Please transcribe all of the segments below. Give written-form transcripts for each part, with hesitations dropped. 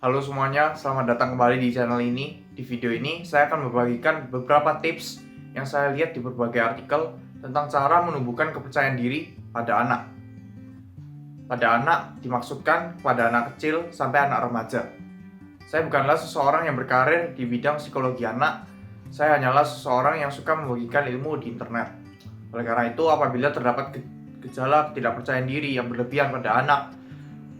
Halo semuanya, selamat datang kembali di channel ini. Di video ini, saya akan membagikan beberapa tips yang saya lihat di berbagai artikel tentang cara menumbuhkan kepercayaan diri pada anak. Pada anak dimaksudkan pada anak kecil sampai anak remaja. Saya bukanlah seseorang yang berkarir di bidang psikologi anak. Saya hanyalah seseorang yang suka membagikan ilmu di internet. Oleh karena itu, apabila terdapat gejala ketidakpercayaan diri yang berlebihan pada anak,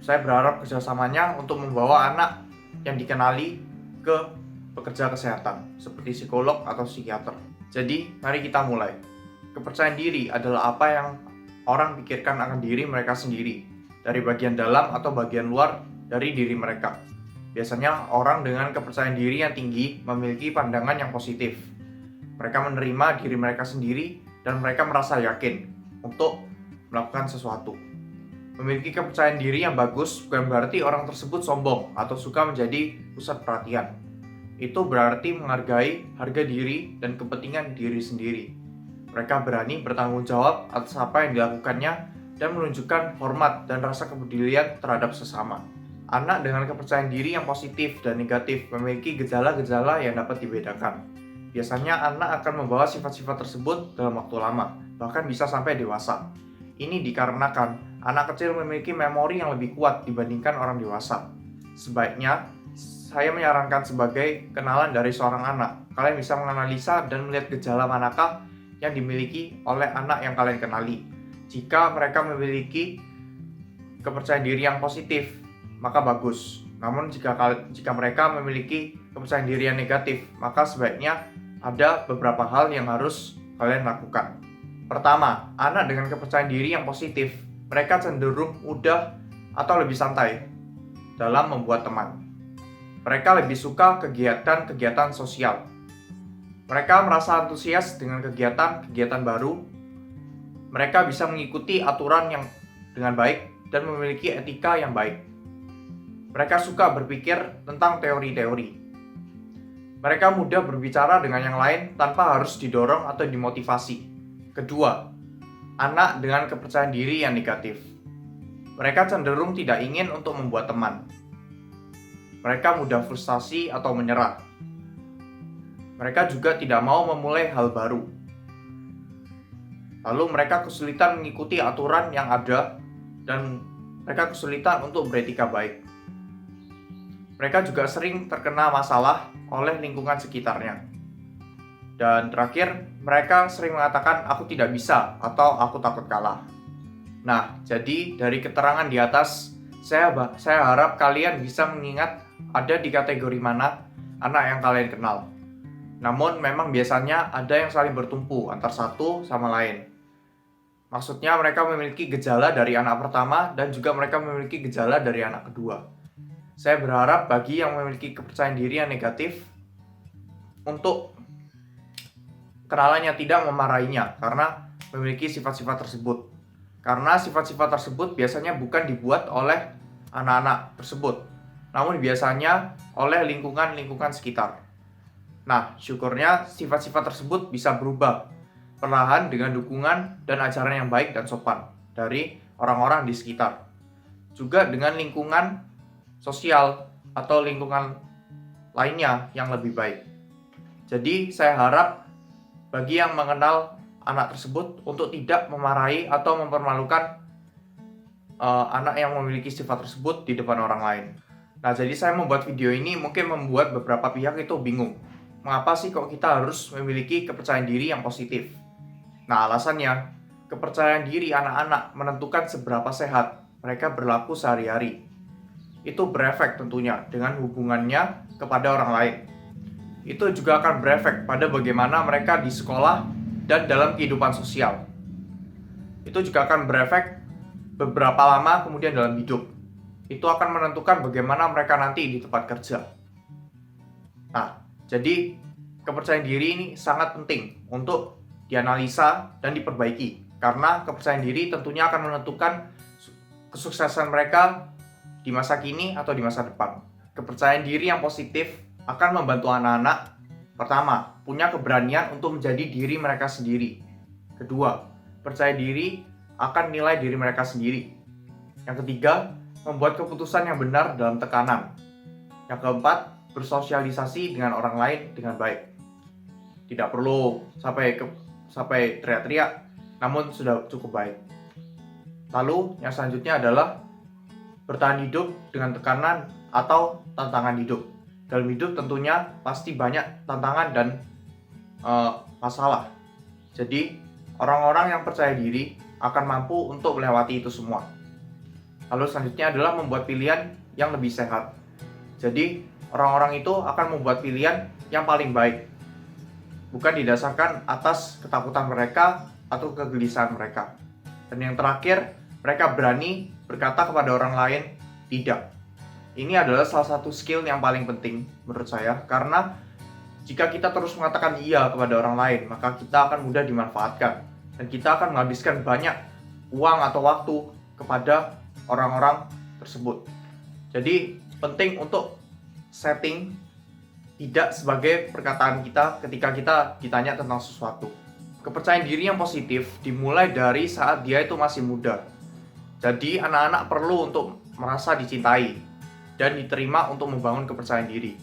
saya berharap kerjasamanya untuk membawa anak yang dikenali ke pekerja kesehatan seperti psikolog atau psikiater. Jadi, mari kita mulai. Kepercayaan diri adalah apa yang orang pikirkan akan diri mereka sendiri, dari bagian dalam atau bagian luar dari diri mereka. Biasanya orang dengan kepercayaan diri yang tinggi memiliki pandangan yang positif. Mereka menerima diri mereka sendiri dan mereka merasa yakin untuk melakukan sesuatu. Memiliki kepercayaan diri yang bagus bukan berarti orang tersebut sombong atau suka menjadi pusat perhatian. Itu berarti menghargai harga diri dan kepentingan diri sendiri. Mereka berani bertanggung jawab atas apa yang dilakukannya dan menunjukkan hormat dan rasa kepedulian terhadap sesama. Anak dengan kepercayaan diri yang positif dan negatif memiliki gejala-gejala yang dapat dibedakan. Biasanya anak akan membawa sifat-sifat tersebut dalam waktu lama, bahkan bisa sampai dewasa. Ini dikarenakan anak kecil memiliki memori yang lebih kuat dibandingkan orang dewasa. Sebaiknya, saya menyarankan sebagai kenalan dari seorang anak, kalian bisa menganalisa dan melihat gejala manakah yang dimiliki oleh anak yang kalian kenali. Jika mereka memiliki kepercayaan diri yang positif, maka bagus. Namun jika mereka memiliki kepercayaan diri yang negatif, maka sebaiknya ada beberapa hal yang harus kalian lakukan. Pertama, anak dengan kepercayaan diri yang positif, mereka cenderung mudah atau lebih santai dalam membuat teman. Mereka lebih suka kegiatan-kegiatan sosial. Mereka merasa antusias dengan kegiatan-kegiatan baru. Mereka bisa mengikuti aturan yang dengan baik dan memiliki etika yang baik. Mereka suka berpikir tentang teori-teori. Mereka mudah berbicara dengan yang lain tanpa harus didorong atau dimotivasi. Kedua, anak dengan kepercayaan diri yang negatif. Mereka cenderung tidak ingin untuk membuat teman. Mereka mudah frustasi atau menyerah. Mereka juga tidak mau memulai hal baru. Lalu mereka kesulitan mengikuti aturan yang ada dan mereka kesulitan untuk beretika baik. Mereka juga sering terkena masalah oleh lingkungan sekitarnya. Dan terakhir, mereka sering mengatakan aku tidak bisa atau aku takut kalah. Nah, jadi dari keterangan di atas, saya harap kalian bisa mengingat ada di kategori mana anak yang kalian kenal. Namun memang biasanya ada yang saling bertumpu antar satu sama lain. Maksudnya mereka memiliki gejala dari anak pertama dan juga mereka memiliki gejala dari anak kedua. Saya berharap bagi yang memiliki kepercayaan diri yang negatif untuk kenalannya tidak memarahinya karena memiliki sifat-sifat tersebut. Karena sifat-sifat tersebut biasanya bukan dibuat oleh anak-anak tersebut, namun biasanya oleh lingkungan-lingkungan sekitar. Nah, syukurnya sifat-sifat tersebut bisa berubah perlahan dengan dukungan dan ajaran yang baik dan sopan dari orang-orang di sekitar. Juga dengan lingkungan sosial atau lingkungan lainnya yang lebih baik. Jadi, saya harap bagi yang mengenal anak tersebut untuk tidak memarahi atau mempermalukan anak yang memiliki sifat tersebut di depan orang lain. Nah, jadi saya membuat video ini mungkin membuat beberapa pihak itu bingung. Mengapa sih kok kita harus memiliki kepercayaan diri yang positif? Nah, alasannya, kepercayaan diri anak-anak menentukan seberapa sehat mereka berlaku sehari-hari. Itu berefek tentunya dengan hubungannya kepada orang lain. Itu juga akan berefek pada bagaimana mereka di sekolah dan dalam kehidupan sosial. Itu juga akan berefek beberapa lama kemudian dalam hidup. Itu akan menentukan bagaimana mereka nanti di tempat kerja. Nah, jadi kepercayaan diri ini sangat penting untuk dianalisa dan diperbaiki. Karena kepercayaan diri tentunya akan menentukan kesuksesan mereka di masa kini atau di masa depan. Kepercayaan diri yang positif akan membantu anak-anak, pertama, punya keberanian untuk menjadi diri mereka sendiri. Kedua, percaya diri akan nilai diri mereka sendiri. Yang ketiga, membuat keputusan yang benar dalam tekanan. Yang keempat, bersosialisasi dengan orang lain dengan baik. Tidak perlu sampai teriak-teriak, namun sudah cukup baik. Lalu yang selanjutnya adalah bertahan hidup dengan tekanan atau tantangan hidup. Dalam hidup tentunya pasti banyak tantangan dan masalah. Jadi orang-orang yang percaya diri akan mampu untuk melewati itu semua. Lalu selanjutnya adalah membuat pilihan yang lebih sehat. Jadi orang-orang itu akan membuat pilihan yang paling baik, bukan didasarkan atas ketakutan mereka atau kegelisahan mereka. Dan yang terakhir, mereka berani berkata kepada orang lain tidak. Ini adalah salah satu skill yang paling penting menurut saya, karena jika kita terus mengatakan iya kepada orang lain, maka kita akan mudah dimanfaatkan dan kita akan menghabiskan banyak uang atau waktu kepada orang-orang tersebut. Jadi penting untuk setting tidak sebagai perkataan kita ketika kita ditanya tentang sesuatu. Kepercayaan diri yang positif dimulai dari saat dia itu masih muda. Jadi anak-anak perlu untuk merasa dicintai dan diterima untuk membangun kepercayaan diri.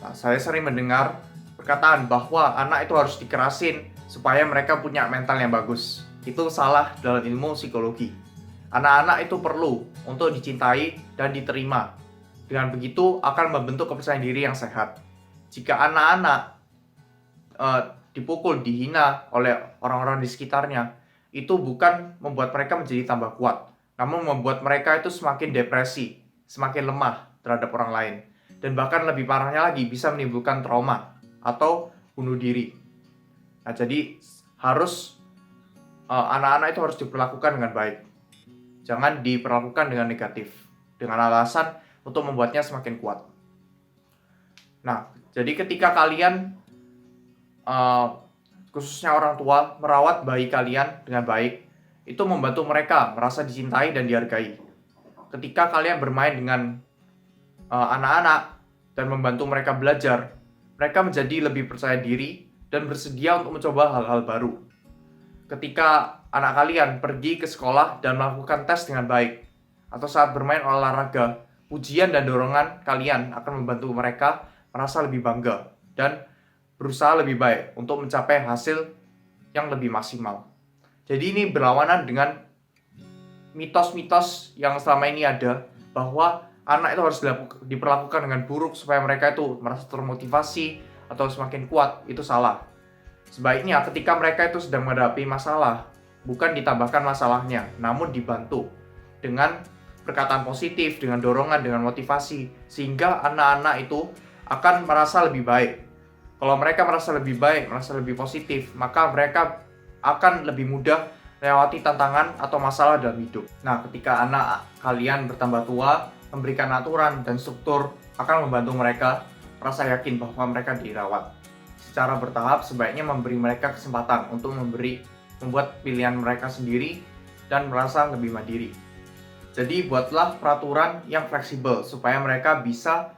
Nah, saya sering mendengar perkataan bahwa anak itu harus dikerasin supaya mereka punya mental yang bagus. Itu salah dalam ilmu psikologi. Anak-anak itu perlu untuk dicintai dan diterima. Dengan begitu akan membentuk kepercayaan diri yang sehat. Jika anak-anak dipukul, dihina oleh orang-orang di sekitarnya, itu bukan membuat mereka menjadi tambah kuat, namun membuat mereka itu semakin depresi, semakin lemah terhadap orang lain. Dan bahkan lebih parahnya lagi, bisa menimbulkan trauma atau bunuh diri. Nah, jadi anak-anak itu harus diperlakukan dengan baik. Jangan diperlakukan dengan negatif, dengan alasan untuk membuatnya semakin kuat. Nah, jadi ketika kalian, khususnya orang tua, merawat bayi kalian dengan baik, itu membantu mereka merasa dicintai dan dihargai. Ketika kalian bermain dengan anak-anak dan membantu mereka belajar, mereka menjadi lebih percaya diri dan bersedia untuk mencoba hal-hal baru. Ketika anak kalian pergi ke sekolah dan melakukan tes dengan baik, atau saat bermain olahraga, pujian dan dorongan kalian akan membantu mereka merasa lebih bangga dan berusaha lebih baik untuk mencapai hasil yang lebih maksimal. Jadi ini berlawanan dengan mitos-mitos yang selama ini ada, bahwa anak itu harus diperlakukan dengan buruk supaya mereka itu merasa termotivasi atau semakin kuat. Itu salah. Sebaiknya ketika mereka itu sedang menghadapi masalah, bukan ditambahkan masalahnya, namun dibantu dengan perkataan positif, dengan dorongan, dengan motivasi, sehingga anak-anak itu akan merasa lebih baik. Kalau mereka merasa lebih baik, merasa lebih positif, maka mereka akan lebih mudah melewati tantangan atau masalah dalam hidup. Nah, ketika anak kalian bertambah tua, memberikan aturan dan struktur akan membantu mereka merasa yakin bahwa mereka dirawat. Secara bertahap, sebaiknya memberi mereka kesempatan untuk membuat pilihan mereka sendiri dan merasa lebih mandiri. Jadi, buatlah peraturan yang fleksibel supaya mereka bisa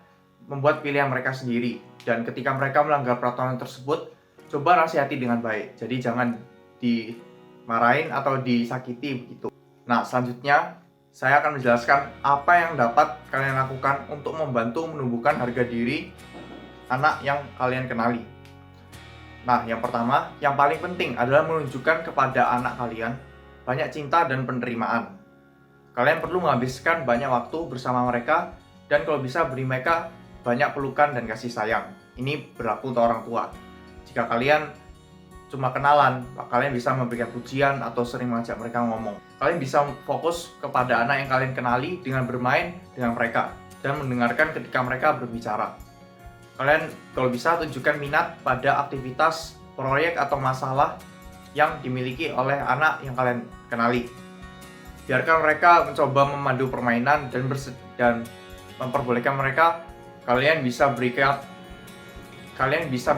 membuat pilihan mereka sendiri. Dan ketika mereka melanggar peraturan tersebut, coba nasihati dengan baik. Jadi, jangan dimarahin atau disakiti begitu. Nah, selanjutnya saya akan menjelaskan apa yang dapat kalian lakukan untuk membantu menumbuhkan harga diri anak yang kalian kenali. Nah, yang pertama, yang paling penting adalah menunjukkan kepada anak kalian banyak cinta dan penerimaan. Kalian perlu menghabiskan banyak waktu bersama mereka dan kalau bisa beri mereka banyak pelukan dan kasih sayang. Ini berlaku untuk orang tua. Jika kalian cuma kenalan, kalian bisa memberikan pujian atau sering mengajak mereka ngomong. Kalian bisa fokus kepada anak yang kalian kenali dengan bermain dengan mereka dan mendengarkan ketika mereka berbicara. Kalian kalau bisa tunjukkan minat pada aktivitas, proyek atau masalah yang dimiliki oleh anak yang kalian kenali. Biarkan mereka mencoba memandu permainan dan memperbolehkan mereka. Kalian bisa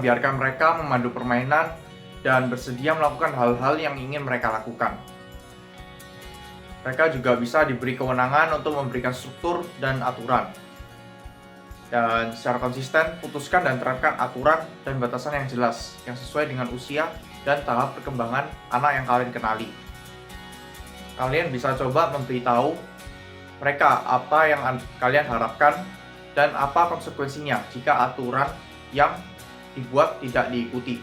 biarkan mereka memandu permainan dan bersedia melakukan hal-hal yang ingin mereka lakukan. Mereka juga bisa diberi kewenangan untuk memberikan struktur dan aturan. Dan secara konsisten, putuskan dan terapkan aturan dan batasan yang jelas, yang sesuai dengan usia dan tahap perkembangan anak yang kalian kenali. Kalian bisa coba memberitahu mereka apa yang kalian harapkan dan apa konsekuensinya jika aturan yang dibuat tidak diikuti.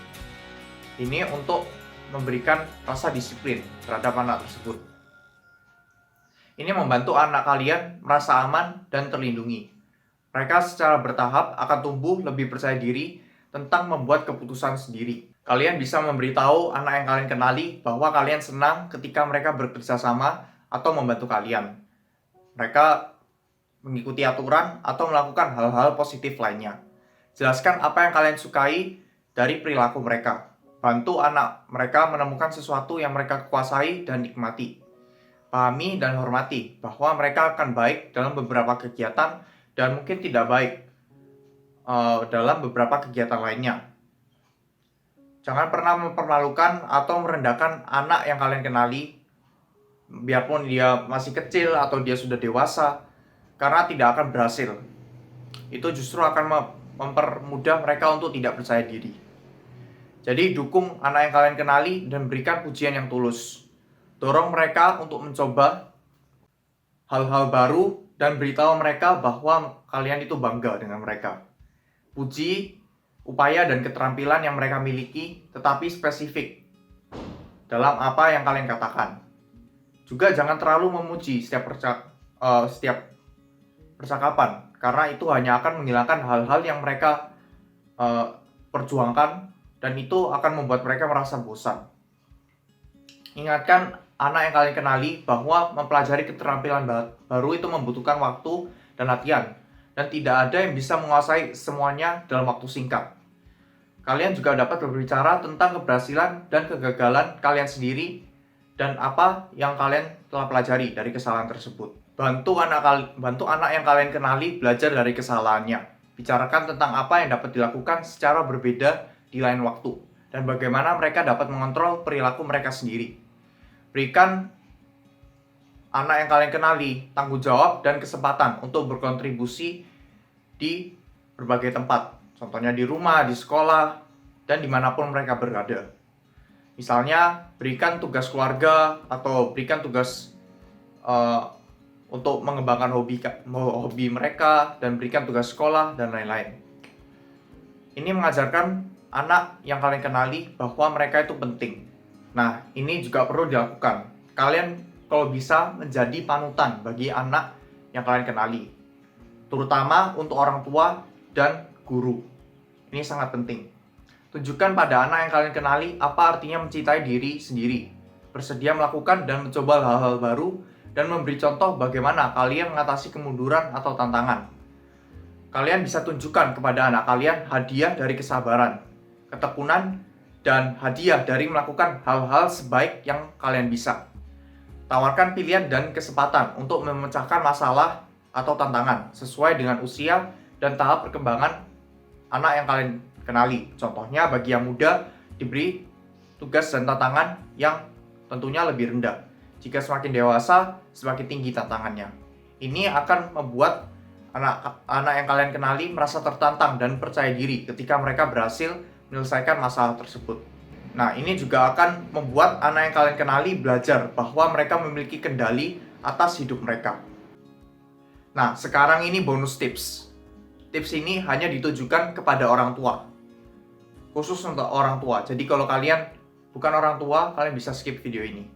Ini untuk memberikan rasa disiplin terhadap anak tersebut. Ini membantu anak kalian merasa aman dan terlindungi. Mereka secara bertahap akan tumbuh lebih percaya diri tentang membuat keputusan sendiri. Kalian bisa memberitahu anak yang kalian kenali bahwa kalian senang ketika mereka bekerja sama atau membantu kalian. Mereka mengikuti aturan atau melakukan hal-hal positif lainnya. Jelaskan apa yang kalian sukai dari perilaku mereka. Bantu anak mereka menemukan sesuatu yang mereka kuasai dan nikmati. Pahami dan hormati bahwa mereka akan baik dalam beberapa kegiatan dan mungkin tidak baik dalam beberapa kegiatan lainnya. Jangan pernah mempermalukan atau merendahkan anak yang kalian kenali, biarpun dia masih kecil atau dia sudah dewasa, karena tidak akan berhasil. Itu justru akan mempermudah mereka untuk tidak percaya diri. Jadi dukung anak yang kalian kenali dan berikan pujian yang tulus. Dorong mereka untuk mencoba hal-hal baru dan beritahu mereka bahwa kalian itu bangga dengan mereka. Puji upaya dan keterampilan yang mereka miliki, tetapi spesifik dalam apa yang kalian katakan. Juga jangan terlalu memuji setiap percakapan, karena itu hanya akan menghilangkan hal-hal yang mereka perjuangkan, dan itu akan membuat mereka merasa bosan. Ingatkan anak yang kalian kenali bahwa mempelajari keterampilan baru itu membutuhkan waktu dan latihan, dan tidak ada yang bisa menguasai semuanya dalam waktu singkat. Kalian juga dapat berbicara tentang keberhasilan dan kegagalan kalian sendiri dan apa yang kalian telah pelajari dari kesalahan tersebut. Bantu anak yang kalian kenali belajar dari kesalahannya. Bicarakan tentang apa yang dapat dilakukan secara berbeda di lain waktu dan bagaimana mereka dapat mengontrol perilaku mereka sendiri. Berikan anak yang kalian kenali tanggung jawab dan kesempatan untuk berkontribusi di berbagai tempat. Contohnya di rumah, di sekolah, dan dimanapun mereka berada. Misalnya, berikan tugas keluarga atau berikan tugas untuk mengembangkan hobi mereka dan berikan tugas sekolah dan lain-lain. Ini mengajarkan anak yang kalian kenali bahwa mereka itu penting. Nah, ini juga perlu dilakukan. Kalian kalau bisa menjadi panutan bagi anak yang kalian kenali, terutama untuk orang tua dan guru. Ini sangat penting. Tunjukkan pada anak yang kalian kenali apa artinya mencintai diri sendiri, bersedia melakukan dan mencoba hal-hal baru, dan memberi contoh bagaimana kalian mengatasi kemunduran atau tantangan. Kalian bisa tunjukkan kepada anak kalian hadiah dari kesabaran, ketekunan, dan hadiah dari melakukan hal-hal sebaik yang kalian bisa. Tawarkan pilihan dan kesempatan untuk memecahkan masalah atau tantangan sesuai dengan usia dan tahap perkembangan anak yang kalian kenali. Contohnya bagi yang muda diberi tugas dan tantangan yang tentunya lebih rendah. Jika semakin dewasa, semakin tinggi tantangannya. Ini akan membuat anak yang kalian kenali merasa tertantang dan percaya diri ketika mereka berhasil menyelesaikan masalah tersebut. Nah, ini juga akan membuat anak yang kalian kenali belajar bahwa mereka memiliki kendali atas hidup mereka. Nah, sekarang ini bonus tips. Tips ini hanya ditujukan kepada orang tua. Khusus untuk orang tua. Jadi kalau kalian bukan orang tua, kalian bisa skip video ini.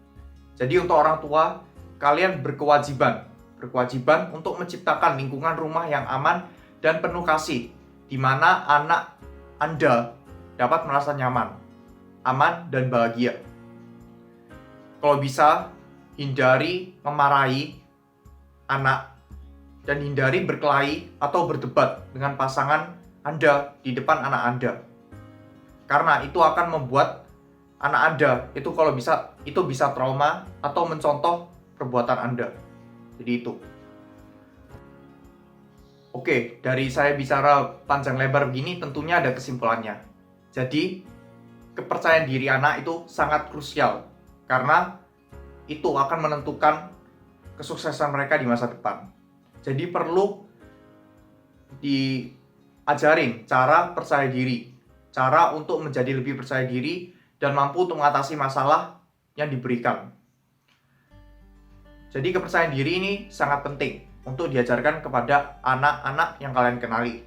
Jadi untuk orang tua, kalian berkewajiban untuk menciptakan lingkungan rumah yang aman dan penuh kasih, di mana anak Anda dapat merasa nyaman, aman, dan bahagia. Kalau bisa, hindari memarahi anak dan hindari berkelahi atau berdebat dengan pasangan Anda di depan anak Anda. Karena itu akan membuat anak Anda itu bisa trauma atau mencontoh perbuatan Anda. Jadi itu. Oke, dari saya bicara panjang lebar begini tentunya ada kesimpulannya. Jadi, kepercayaan diri anak itu sangat krusial karena itu akan menentukan kesuksesan mereka di masa depan. Jadi perlu diajarin cara percaya diri, cara untuk menjadi lebih percaya diri dan mampu untuk mengatasi masalah yang diberikan. Jadi kepercayaan diri ini sangat penting. untuk diajarkan kepada anak-anak yang kalian kenali.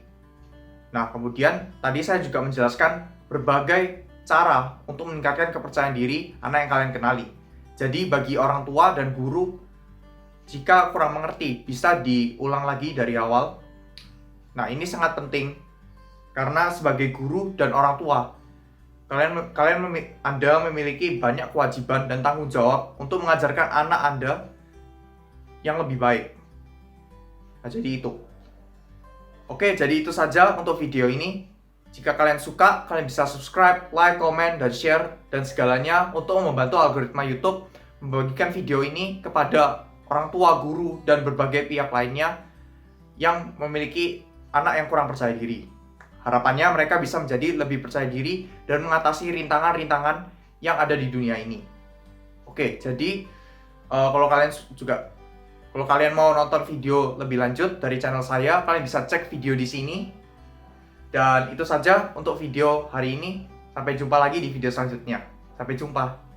Nah, kemudian tadi saya juga menjelaskan berbagai cara untuk meningkatkan kepercayaan diri anak yang kalian kenali. Jadi bagi orang tua dan guru, jika kurang mengerti, bisa diulang lagi dari awal. Nah, ini sangat penting karena sebagai guru dan orang tua, Anda memiliki banyak kewajiban dan tanggung jawab untuk mengajarkan anak Anda yang lebih baik. Nah, jadi itu. Oke, jadi itu saja untuk video ini. Jika kalian suka, kalian bisa subscribe, like, comment, dan share, dan segalanya untuk membantu algoritma YouTube membagikan video ini kepada orang tua, guru, dan berbagai pihak lainnya yang memiliki anak yang kurang percaya diri. Harapannya mereka bisa menjadi lebih percaya diri dan mengatasi rintangan-rintangan yang ada di dunia ini. Oke, jadi kalau kalian mau nonton video lebih lanjut dari channel saya, kalian bisa cek video di sini. Dan itu saja untuk video hari ini. Sampai jumpa lagi di video selanjutnya. Sampai jumpa.